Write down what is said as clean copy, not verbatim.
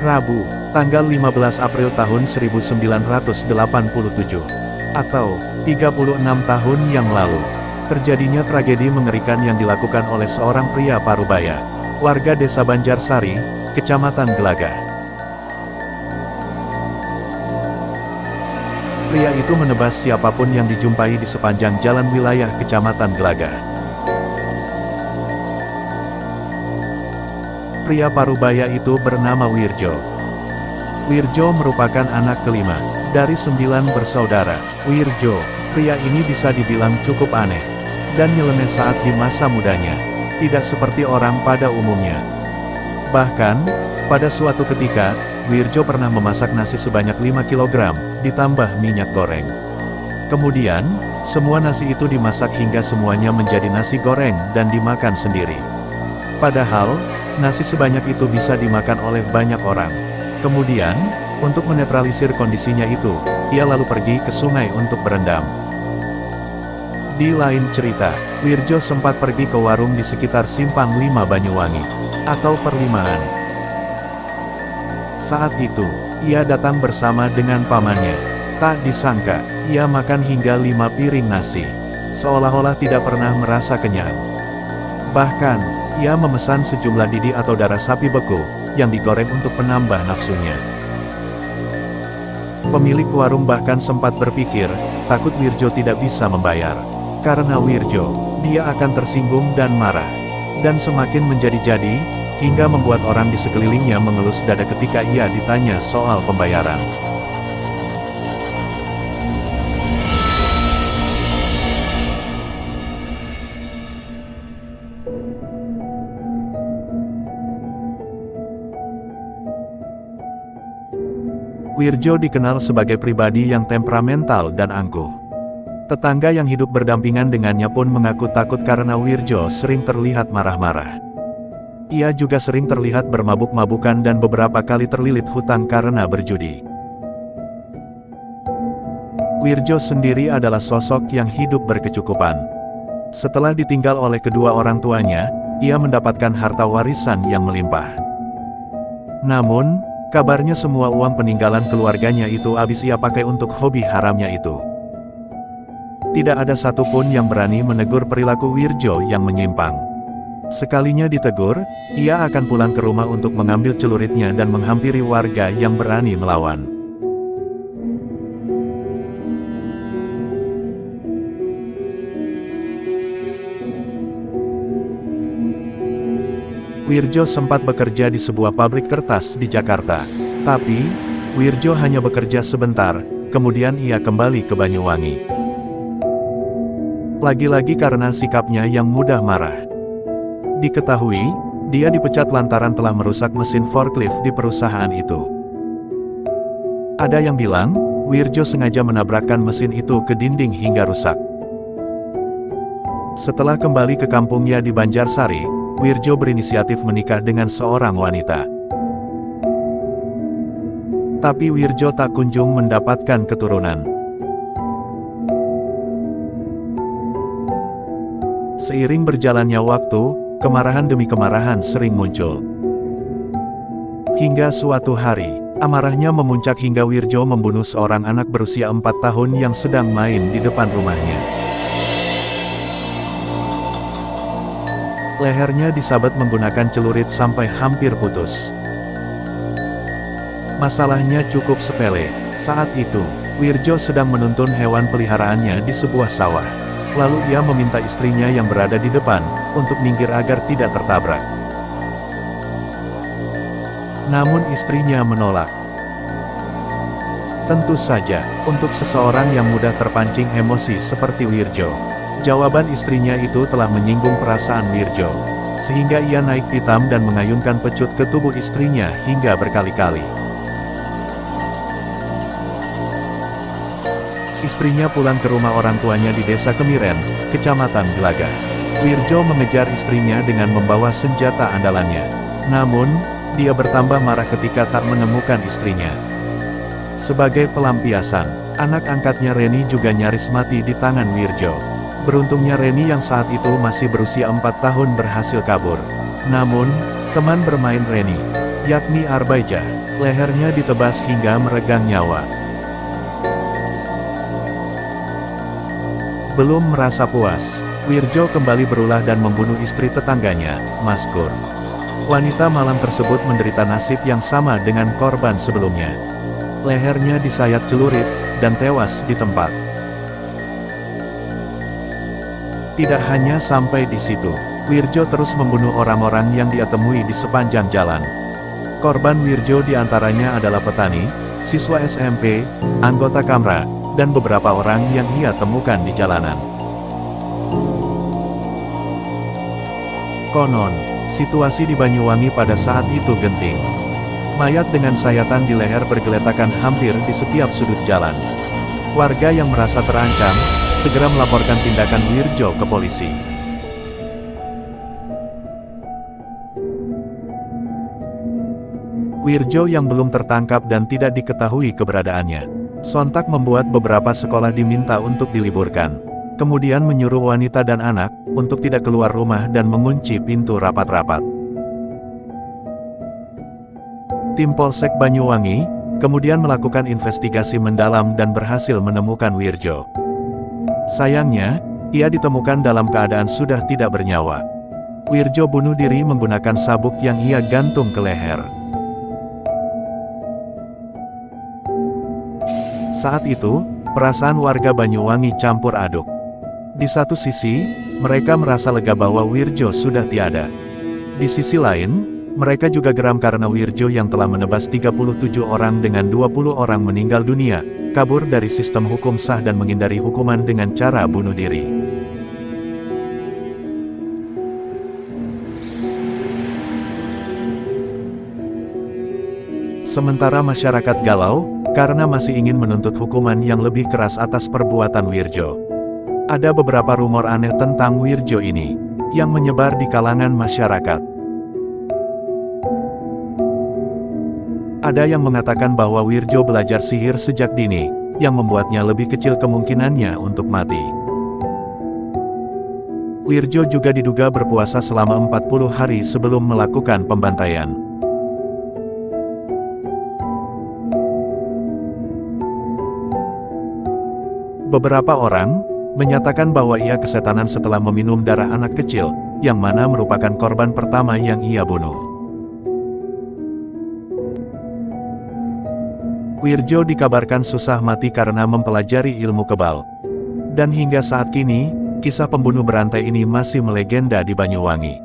Rabu, tanggal 15 April tahun 1987, atau 36 tahun yang lalu, terjadinya tragedi mengerikan yang dilakukan oleh seorang pria Parubaya, warga desa Banjarsari, Kecamatan Gelagah. Pria itu menebas siapapun yang dijumpai di sepanjang jalan wilayah Kecamatan Gelagah. Pria Parubaya itu bernama Wirjo. Wirjo merupakan anak kelima dari 9 bersaudara. Wirjo, pria ini bisa dibilang cukup aneh dan nyeleneh saat di masa mudanya, tidak seperti orang pada umumnya. Bahkan, pada suatu ketika, Wirjo pernah memasak nasi sebanyak 5 kg, ditambah minyak goreng. Kemudian, semua nasi itu dimasak hingga semuanya menjadi nasi goreng dan dimakan sendiri. Padahal, nasi sebanyak itu bisa dimakan oleh banyak orang. Kemudian, untuk menetralisir kondisinya itu, ia lalu pergi ke sungai untuk berendam. Di lain cerita, Wirjo sempat pergi ke warung di sekitar Simpang 5 Banyuwangi, atau Perlimaan. Saat itu, ia datang bersama dengan pamannya. Tak disangka, ia makan hingga 5 piring nasi, seolah-olah tidak pernah merasa kenyang. Bahkan, ia memesan sejumlah didi atau darah sapi beku, yang digoreng untuk penambah nafsunya. Pemilik warung bahkan sempat berpikir, takut Wirjo tidak bisa membayar. Karena Wirjo, dia akan tersinggung dan marah. Dan semakin menjadi-jadi, hingga membuat orang di sekelilingnya mengelus dada ketika ia ditanya soal pembayaran. Wirjo dikenal sebagai pribadi yang temperamental dan angkuh. Tetangga yang hidup berdampingan dengannya pun mengaku takut karena Wirjo sering terlihat marah-marah. Ia juga sering terlihat bermabuk-mabukan dan beberapa kali terlilit hutang karena berjudi. Wirjo sendiri adalah sosok yang hidup berkecukupan. Setelah ditinggal oleh kedua orang tuanya, ia mendapatkan harta warisan yang melimpah. Namun, kabarnya semua uang peninggalan keluarganya itu habis ia pakai untuk hobi haramnya itu. Tidak ada satupun yang berani menegur perilaku Wirjo yang menyimpang. Sekalinya ditegur, ia akan pulang ke rumah untuk mengambil celuritnya dan menghampiri warga yang berani melawan. Wirjo sempat bekerja di sebuah pabrik kertas di Jakarta. Tapi, Wirjo hanya bekerja sebentar, kemudian ia kembali ke Banyuwangi. Lagi-lagi karena sikapnya yang mudah marah. Diketahui, dia dipecat lantaran telah merusak mesin forklift di perusahaan itu. Ada yang bilang, Wirjo sengaja menabrakkan mesin itu ke dinding hingga rusak. Setelah kembali ke kampungnya di Banjarsari, Wirjo berinisiatif menikah dengan seorang wanita. Tapi Wirjo tak kunjung mendapatkan keturunan. Seiring berjalannya waktu, kemarahan demi kemarahan sering muncul. Hingga suatu hari, amarahnya memuncak hingga Wirjo membunuh seorang anak berusia 4 tahun yang sedang main di depan rumahnya. Lehernya disabet menggunakan celurit sampai hampir putus. Masalahnya cukup sepele. Saat itu, Wirjo sedang menuntun hewan peliharaannya di sebuah sawah. Lalu ia meminta istrinya yang berada di depan, untuk minggir agar tidak tertabrak. Namun istrinya menolak. Tentu saja, untuk seseorang yang mudah terpancing emosi seperti Wirjo, jawaban istrinya itu telah menyinggung perasaan Wirjo, sehingga ia naik pitam dan mengayunkan pecut ke tubuh istrinya hingga berkali-kali. Istrinya pulang ke rumah orang tuanya di desa Kemiren, Kecamatan Gelagah. Wirjo mengejar istrinya dengan membawa senjata andalannya. Namun, dia bertambah marah ketika tak menemukan istrinya. Sebagai pelampiasan, anak angkatnya Reni juga nyaris mati di tangan Wirjo. Beruntungnya Reni yang saat itu masih berusia 4 tahun berhasil kabur. Namun, teman bermain Reni, yakni Arbaijah, Lehernya ditebas hingga meregang nyawa. Belum merasa puas, Wirjo kembali berulah dan membunuh istri tetangganya, Maskur. Wanita malang tersebut menderita nasib yang sama dengan korban sebelumnya. Lehernya disayat celurit, dan tewas di tempat. Tidak hanya sampai di situ, Wirjo terus membunuh orang-orang yang dia temui di sepanjang jalan. Korban Wirjo diantaranya adalah petani, siswa SMP, anggota Kamra, dan beberapa orang yang ia temukan di jalanan. Konon, situasi di Banyuwangi pada saat itu genting. Mayat dengan sayatan di leher bergeletakan hampir di setiap sudut jalan. Warga yang merasa terancam, segera melaporkan tindakan Wirjo ke polisi. Wirjo yang belum tertangkap dan tidak diketahui keberadaannya, sontak membuat beberapa sekolah diminta untuk diliburkan. Kemudian menyuruh wanita dan anak untuk tidak keluar rumah dan mengunci pintu rapat-rapat. Tim Polsek Banyuwangi kemudian melakukan investigasi mendalam dan berhasil menemukan Wirjo. Sayangnya, ia ditemukan dalam keadaan sudah tidak bernyawa. Wirjo bunuh diri menggunakan sabuk yang ia gantung ke leher. Saat itu, perasaan warga Banyuwangi campur aduk. Di satu sisi, mereka merasa lega bahwa Wirjo sudah tiada. Di sisi lain, mereka juga geram karena Wirjo yang telah menebas 37 orang dengan 20 orang meninggal dunia, kabur dari sistem hukum sah dan menghindari hukuman dengan cara bunuh diri. Sementara masyarakat galau, karena masih ingin menuntut hukuman yang lebih keras atas perbuatan Wirjo. Ada beberapa rumor aneh tentang Wirjo ini, yang menyebar di kalangan masyarakat. Ada yang mengatakan bahwa Wirjo belajar sihir sejak dini, yang membuatnya lebih kecil kemungkinannya untuk mati. Wirjo juga diduga berpuasa selama 40 hari sebelum melakukan pembantaian. Beberapa orang menyatakan bahwa ia kesetanan setelah meminum darah anak kecil, yang mana merupakan korban pertama yang ia bunuh. Wirjo dikabarkan susah mati karena mempelajari ilmu kebal. Dan hingga saat kini, kisah pembunuh berantai ini masih melegenda di Banyuwangi.